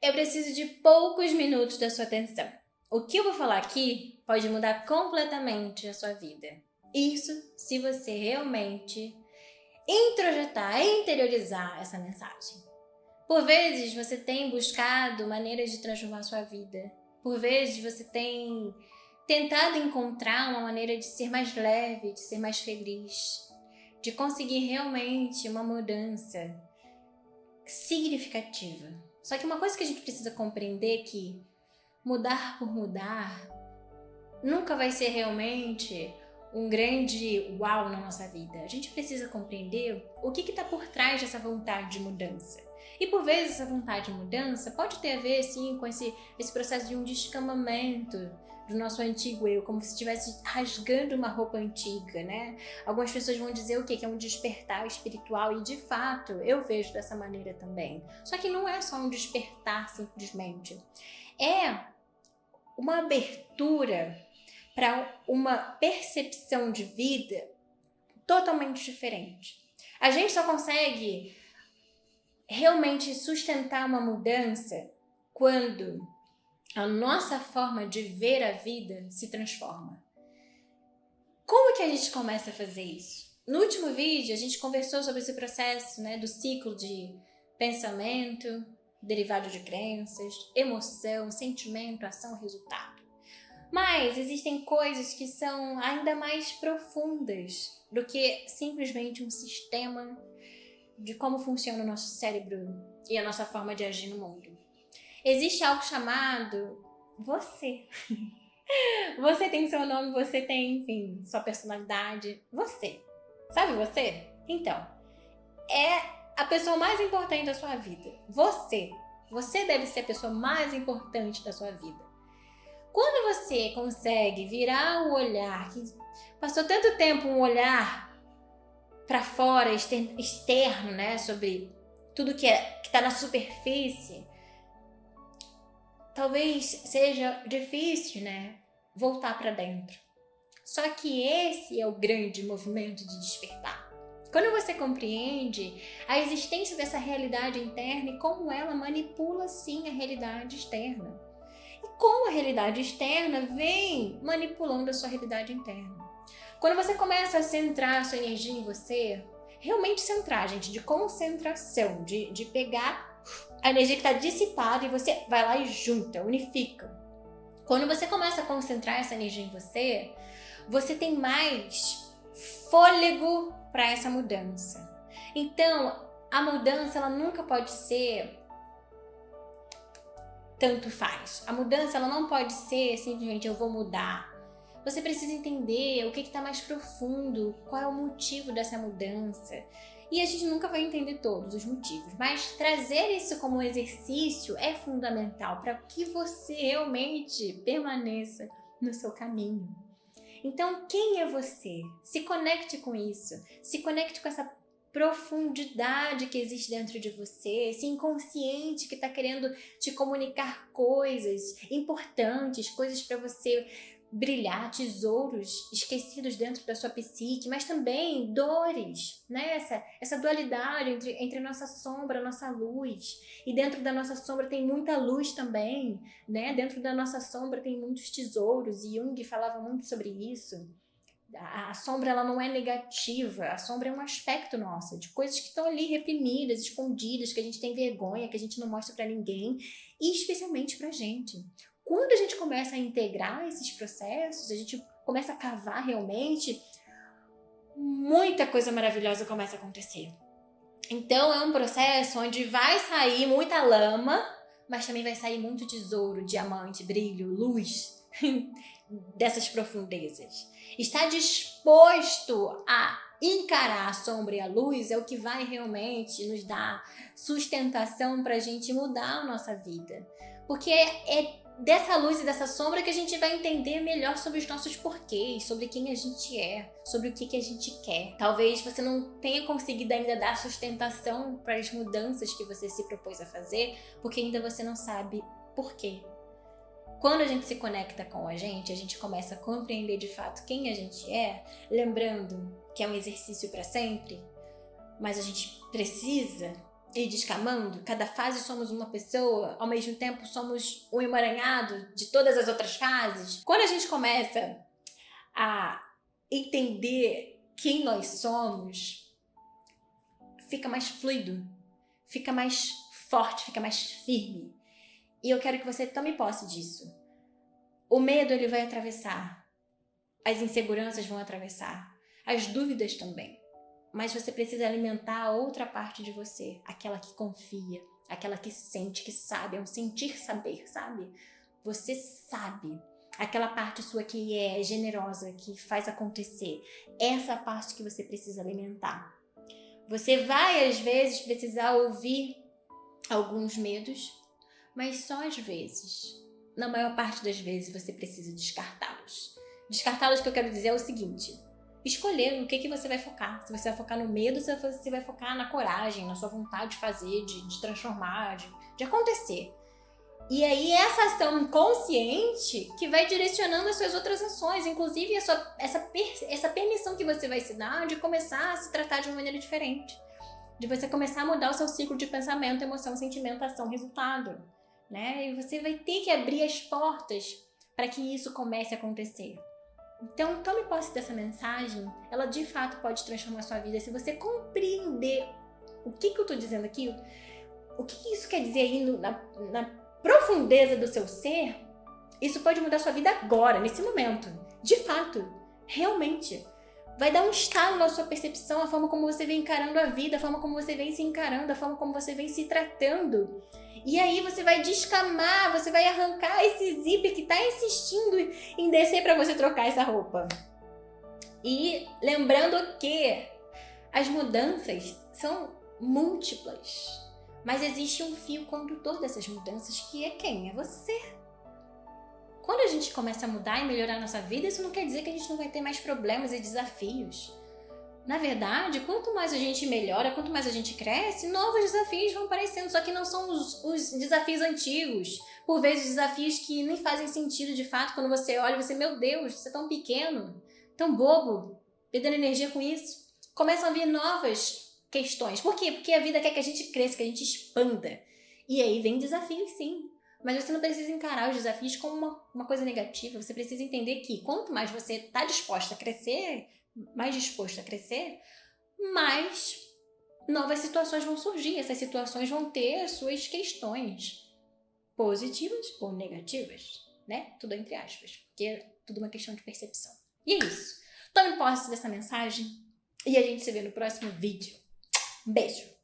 Eu preciso de poucos minutos da sua atenção. O que eu vou falar aqui pode mudar completamente a sua vida. Isso se você realmente introjetar, interiorizar essa mensagem. Por vezes você tem buscado maneiras de transformar a sua vida. Por vezes você tem tentado encontrar uma maneira de ser mais leve, de ser mais feliz, de conseguir realmente uma mudança significativa. Só que uma coisa que a gente precisa compreender é que mudar por mudar nunca vai ser realmente um grande uau na nossa vida. A gente precisa compreender o que está por trás dessa vontade de mudança. E por vezes essa vontade de mudança pode ter a ver sim com esse processo de um descamamento do nosso antigo eu, como se estivesse rasgando uma roupa antiga, né? Algumas pessoas vão dizer o quê? Que é um despertar espiritual, e de fato eu vejo dessa maneira também. Só que não é só um despertar simplesmente, é uma abertura para uma percepção de vida totalmente diferente. A gente só consegue realmente sustentar uma mudança quando a nossa forma de ver a vida se transforma. Como que a gente começa a fazer isso? No último vídeo a gente conversou sobre esse processo, né, do ciclo de pensamento, derivado de crenças, emoção, sentimento, ação, resultado. Mas existem coisas que são ainda mais profundas do que simplesmente um sistema de como funciona o nosso cérebro e a nossa forma de agir no mundo. Existe algo chamado você. Você tem seu nome, você tem, enfim, sua personalidade. Você. Sabe você? Então, é a pessoa mais importante da sua vida. Você. Você deve ser a pessoa mais importante da sua vida. Quando você consegue virar o olhar, que passou tanto tempo um olhar para fora, externo, né, sobre tudo que está na superfície, talvez seja difícil, né, voltar para dentro. Só que esse é o grande movimento de despertar. Quando você compreende a existência dessa realidade interna e como ela manipula, sim, a realidade externa. E como a realidade externa vem manipulando a sua realidade interna. Quando você começa a centrar a sua energia em você, realmente centrar, gente, de concentração, de pegar a energia que está dissipada e você vai lá e junta, unifica. Quando você começa a concentrar essa energia em você, você tem mais fôlego para essa mudança. Então, a mudança ela nunca pode ser tanto faz. A mudança ela não pode ser simplesmente eu vou mudar. Você precisa entender o que está mais profundo, qual é o motivo dessa mudança. E a gente nunca vai entender todos os motivos, mas trazer isso como um exercício é fundamental para que você realmente permaneça no seu caminho. Então, quem é você? Se conecte com isso, se conecte com essa profundidade que existe dentro de você, esse inconsciente que está querendo te comunicar coisas importantes, coisas para você brilhar, tesouros esquecidos dentro da sua psique, mas também dores, né? Essa dualidade entre a nossa sombra, a nossa luz. E dentro da nossa sombra tem muita luz também, né? Dentro da nossa sombra tem muitos tesouros, e Jung falava muito sobre isso. A sombra ela não é negativa, a sombra é um aspecto nosso, de coisas que estão ali reprimidas, escondidas, que a gente tem vergonha, que a gente não mostra para ninguém, e especialmente pra gente. Quando a gente começa a integrar esses processos, a gente começa a cavar realmente, muita coisa maravilhosa começa a acontecer. Então é um processo onde vai sair muita lama, mas também vai sair muito tesouro, diamante, brilho, luz dessas profundezas. Estar disposto a encarar a sombra e a luz é o que vai realmente nos dar sustentação para a gente mudar a nossa vida. Porque é dessa luz e dessa sombra que a gente vai entender melhor sobre os nossos porquês, sobre quem a gente é, sobre o que a gente quer. Talvez você não tenha conseguido ainda dar sustentação para as mudanças que você se propôs a fazer, porque ainda você não sabe por quê. Quando a gente se conecta com a gente começa a compreender de fato quem a gente é, lembrando que é um exercício para sempre, mas a gente precisa ir descamando, cada fase somos uma pessoa, ao mesmo tempo somos um emaranhado de todas as outras fases. Quando a gente começa a entender quem nós somos, fica mais fluido, fica mais forte, fica mais firme. E eu quero que você tome posse disso. O medo, ele vai atravessar. As inseguranças vão atravessar. As dúvidas também. Mas você precisa alimentar a outra parte de você. Aquela que confia. Aquela que sente, que sabe. É um sentir saber, sabe? Você sabe. Aquela parte sua que é generosa, que faz acontecer. Essa parte que você precisa alimentar. Você vai, às vezes, precisar ouvir alguns medos, mas só às vezes. Na maior parte das vezes você precisa descartá-los. Descartá-los, que eu quero dizer, é o seguinte: escolher no que você vai focar. Se você vai focar no medo, se você vai focar na coragem, na sua vontade de fazer, de transformar, de acontecer. E aí essa ação consciente que vai direcionando as suas outras ações, inclusive essa permissão que você vai se dar de começar a se tratar de uma maneira diferente. De você começar a mudar o seu ciclo de pensamento, emoção, sentimento, ação, resultado. Né? E você vai ter que abrir as portas para que isso comece a acontecer. Então, tome posse dessa mensagem. Ela de fato pode transformar a sua vida. Se você compreender o que eu estou dizendo aqui, o que isso quer dizer aí na profundeza do seu ser, isso pode mudar a sua vida agora, nesse momento. De fato, realmente. Vai dar um estalo na sua percepção, a forma como você vem encarando a vida, a forma como você vem se encarando, a forma como você vem se tratando. E aí você vai descamar, você vai arrancar esse zíper que tá insistindo em descer para você trocar essa roupa. E lembrando que as mudanças são múltiplas, mas existe um fio condutor dessas mudanças, que é quem? É você. Quando a gente começa a mudar e melhorar a nossa vida, isso não quer dizer que a gente não vai ter mais problemas e desafios. Na verdade, quanto mais a gente melhora, quanto mais a gente cresce, novos desafios vão aparecendo, só que não são os desafios antigos. Por vezes, desafios que nem fazem sentido de fato. Quando você olha, você, meu Deus, você é tão pequeno, tão bobo, perdendo energia com isso. Começam a vir novas questões. Por quê? Porque a vida quer que a gente cresça, que a gente expanda. E aí vem desafios, sim. Mas você não precisa encarar os desafios como uma coisa negativa. Você precisa entender que quanto mais você está disposto a crescer, mais novas situações vão surgir. Essas situações vão ter as suas questões positivas ou negativas, né? Tudo entre aspas, porque é tudo uma questão de percepção. E é isso. Tome posse dessa mensagem e a gente se vê no próximo vídeo. Beijo!